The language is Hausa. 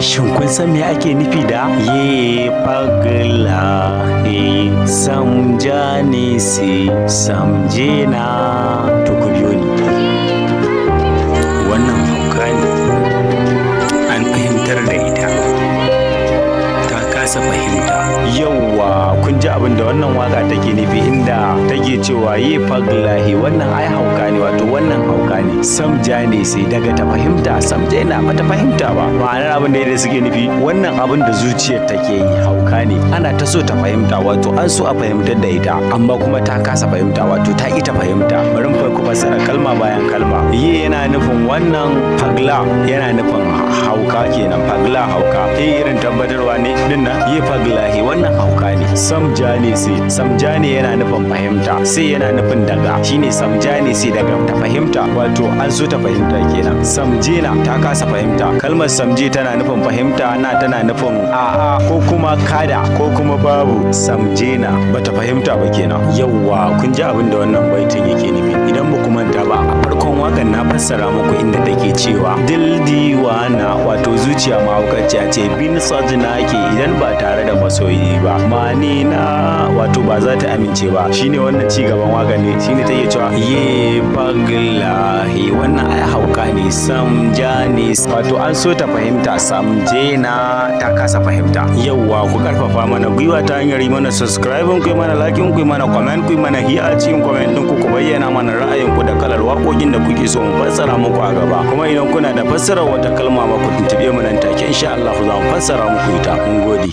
Shin kun san me ake nufi da ye pagla he samjane se samjena? To ku biyo ni. Wannan hauka ne, an fahimtar da ita, ta kasa fahimta. Yawwa, kun ji abin da wannan waka take nufi, inda take cewa ye pagla he, wannan ai hauka ne, wato wannan hauka ne. Samjane sai daga ta fahimta, samjena bata fahimta ba. Ma'anar abin da suke nufi, wannan abin da zuciyar take yi hauka ne, ana ta so ta fahimta, wato an so a fahimtar da ita, amma kuma ta kasa fahimta, wato ta ita fahimta. Bari mu farko fassara kalma bayan kalma. Ye yana nufin wannan, pagla yana nufin hauka kenan, pagla hauka. Irin tabbatarwa ne dinnan, ye pagla he, wannan hauka ne. Samjane sai, samjane yana nufin fahimta, sai yana nufin daga, shine samjane sai daga ta fahimta, wato an so ta fahimta kenan. Samjena ta kasa fahimta. Kalmar samje tana nufin fahimta, na tana nufin a'a ko kuma kada ko kuma babu. Samjena bata fahimta ba kenan. Yawwa, kun ji abin da wannan baitin yake nufi. Idan ba ku manta ba, a farkon wakan na fassara muku inda take cewa dildiwana, wato zuciya mahaukaciya ce, bin sajina ke idan ba tare da masoyi ba, mani na, wato ba za ta amince ba. Shine wannan ci gaban wakan ne, shine take cewa ye pagla he, wannan ai hauka ne. Samjane, wato an so ta fahimta, samjena ta kasa fahimta. Yawwa, ku karfafa mana gwiwa ta hanyar yi mana subscribe, ku yi mana like, ku yi mana comment, ku yi mana hiya a cikin comment ɗinku, ku bayyana mana ra'ayinku da kalar waƙoƙin da kuke so mu fassara muku a gaba. Kuma idan kuna da fassarar wata kalma ma ku tuntuɓe mu nan take, insha Allah za mu fassara muku ita. Mun gode.